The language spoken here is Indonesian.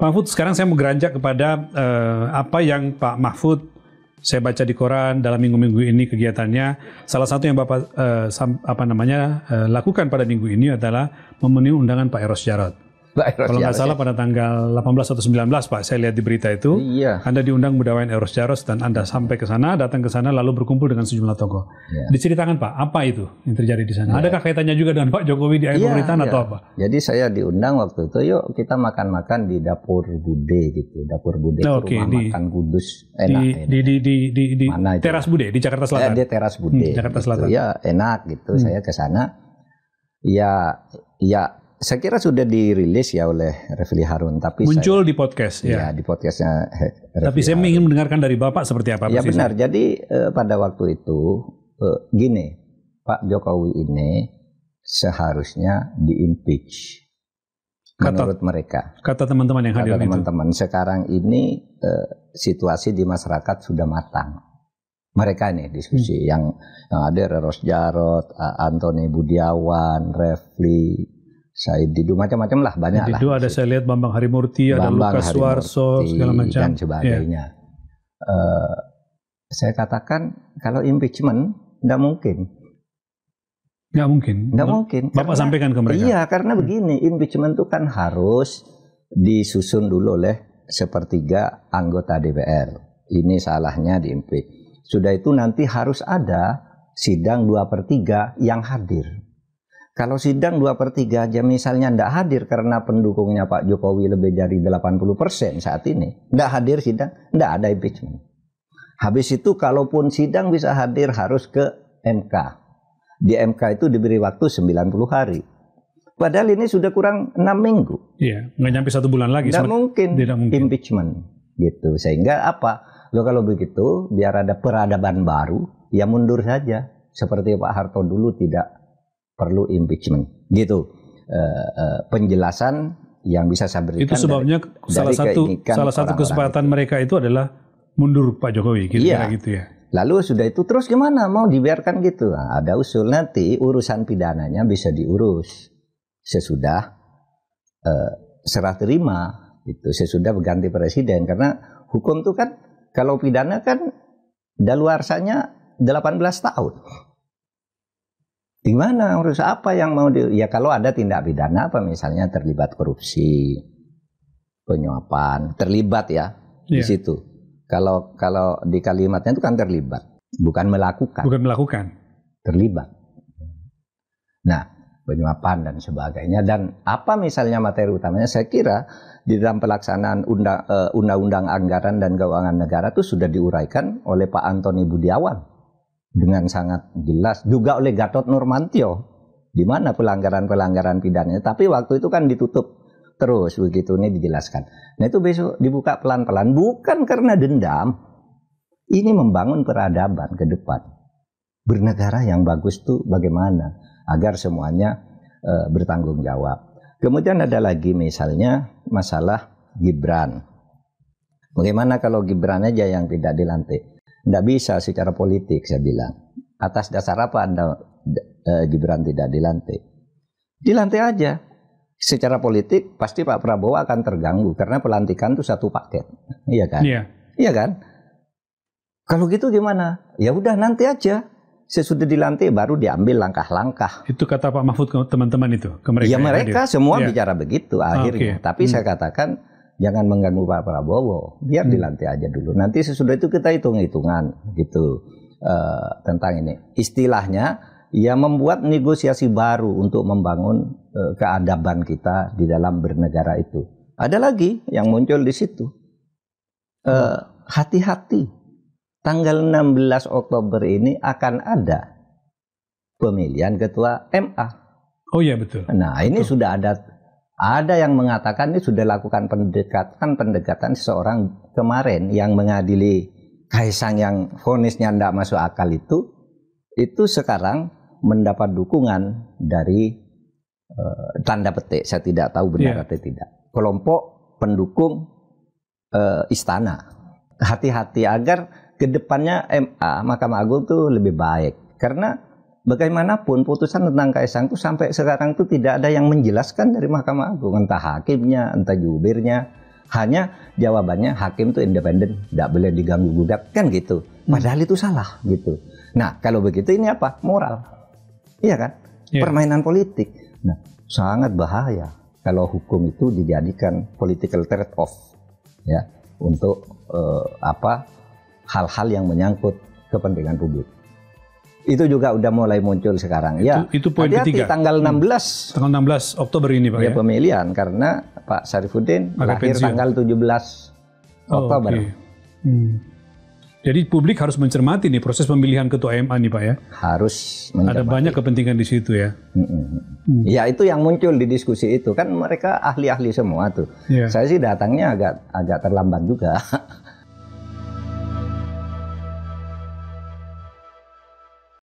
Pak Mahfud, sekarang saya mau beranjak kepada apa yang Pak Mahfud saya baca di koran dalam minggu-minggu ini kegiatannya. Salah satu yang Bapak lakukan pada minggu ini adalah memenuhi undangan Pak Eros Jarot. Kalau nggak salah pada tanggal 18 atau 19 Pak, saya lihat di berita itu, Anda diundang Budayawan Eros Jarot dan Anda sampai ke sana, datang ke sana lalu berkumpul dengan sejumlah tokoh. Diceritakan Pak, apa itu yang terjadi di sana? Adakah kaitannya juga dengan Pak Jokowi di akhir pemerintahan atau apa? Jadi saya diundang waktu itu, yuk kita makan-makan di dapur Bude gitu, dapur Bude rumah makan Kudus, enak. Di mana itu? Teras Bude di Jakarta Selatan. Di Teras Bude. Jakarta Selatan. Gitu. Ya enak gitu, saya ke sana. Ya. Saya kira sudah dirilis ya oleh Refli Harun, tapi muncul di podcast ya di podcastnya Refli tapi saya ingin mendengarkan dari Bapak seperti apa. Ya benar. Jadi pada waktu itu gini, Pak Jokowi ini seharusnya di-impeach menurut mereka. Kata teman-teman yang hadir. Kata teman-teman sekarang ini situasi di masyarakat sudah matang. Mereka ini diskusi yang ada Eros Jarot, Antoni Budiawan, Refli, Said Didu, macam-macam lah, banyak lah. Didu ada saya lihat Bambang Harimurti, ada Lukas Suarso, segala macam. Dan sebagainya. Saya katakan kalau impeachment, tidak mungkin. Nggak mungkin? Nggak mungkin. Bapak sampaikan ke mereka? Iya, karena begini, impeachment itu kan harus disusun dulu oleh sepertiga anggota DPR. Ini salahnya di-impeach. Sudah itu nanti harus ada sidang 2/3 yang hadir. Kalau sidang 2/3 aja misalnya tidak hadir karena pendukungnya Pak Jokowi lebih dari 80% saat ini, tidak hadir sidang, tidak ada impeachment. Habis itu kalaupun sidang bisa hadir harus ke MK. Di MK itu diberi waktu 90 hari. Padahal ini sudah kurang 6 minggu. Iya, nggak nyampe 1 bulan lagi. Tidak mungkin impeachment. Gitu. Sehingga apa? Kalau begitu, biar ada peradaban baru, ya mundur saja. Seperti Pak Harto dulu tidak perlu impeachment, gitu. Penjelasan yang bisa saya berikan. Itu sebabnya salah satu kesepakatan mereka itu adalah mundur Pak Jokowi, kira-kira gitu ya. Lalu sudah itu terus gimana? Mau dibiarkan gitu? Nah, ada usul nanti urusan pidananya bisa diurus sesudah serah terima, itu sesudah berganti presiden. Karena hukum itu kan kalau pidana kan daluarsanya 18 tahun. Di mana urus apa yang mau ya kalau ada tindak pidana apa misalnya terlibat korupsi, penyuapan, terlibat ya di situ. Kalau di kalimatnya itu kan terlibat, bukan melakukan. Bukan melakukan. Terlibat. Nah, penyuapan dan sebagainya dan apa misalnya materi utamanya saya kira di dalam pelaksanaan undang-undang anggaran dan keuangan negara itu sudah diuraikan oleh Pak Antoni Budiawan. Dengan sangat jelas juga oleh Gatot Nurmantio di mana pelanggaran pidananya, tapi waktu itu kan ditutup terus begitu ini dijelaskan. Nah itu besok dibuka pelan-pelan, bukan karena dendam, ini membangun peradaban ke depan. Bernegara yang bagus tuh bagaimana agar semuanya bertanggung jawab. Kemudian ada lagi misalnya masalah Gibran. Bagaimana kalau Gibran aja yang tidak dilantik? Tidak bisa secara politik, saya bilang. Atas dasar apa Anda Gibran tidak dilantik? Dilantik aja. Secara politik pasti Pak Prabowo akan terganggu karena pelantikan itu satu paket. Iya kan? Iya kan? Kalau gitu gimana? Ya udah nanti aja. Sesudah dilantik baru diambil langkah-langkah. Itu kata Pak Mahfud ke teman-teman itu? Ke mereka ya mereka semua bicara begitu akhirnya. Tapi saya katakan jangan mengganggu Pak Prabowo, biar dilantik aja dulu. Nanti sesudah itu kita hitung-hitungan gitu tentang ini. Istilahnya ya membuat negosiasi baru untuk membangun keadaban kita di dalam bernegara itu. Ada lagi yang muncul di situ. Hati-hati, tanggal 16 Oktober ini akan ada pemilihan ketua MA. Oh iya betul. Nah ini sudah ada yang mengatakan ini sudah lakukan pendekatan seseorang kemarin yang mengadili Kaisang yang vonisnya tidak masuk akal itu sekarang mendapat dukungan dari tanda petik, saya tidak tahu benar atau tidak, kelompok pendukung istana. Hati-hati agar kedepannya MA, Mahkamah Agung itu lebih baik, karena bagaimanapun putusan tentang Kaisang itu sampai sekarang itu tidak ada yang menjelaskan dari Mahkamah Agung, entah hakimnya, entah jubirnya, Hanya jawabannya hakim itu independen, tidak boleh diganggu gugat, kan gitu. Padahal itu salah gitu. Nah, kalau begitu ini apa? Moral. Iya kan? Permainan politik. Nah, sangat bahaya kalau hukum itu dijadikan political trade off ya, untuk hal-hal yang menyangkut kepentingan publik. Itu juga udah mulai muncul sekarang. Itu poin ketiga. Tanggal 16. Tanggal 16 Oktober ini, Pak. Ya, pemilihan karena Pak Syarifuddin lahir tanggal 17 Oktober. Okay. Jadi publik harus mencermati nih proses pemilihan ketua MA nih, Pak ya. Harus mencermati. Ada banyak kepentingan di situ ya. Ya, itu yang muncul di diskusi itu kan, mereka ahli-ahli semua tuh. Saya sih datangnya agak terlambat juga.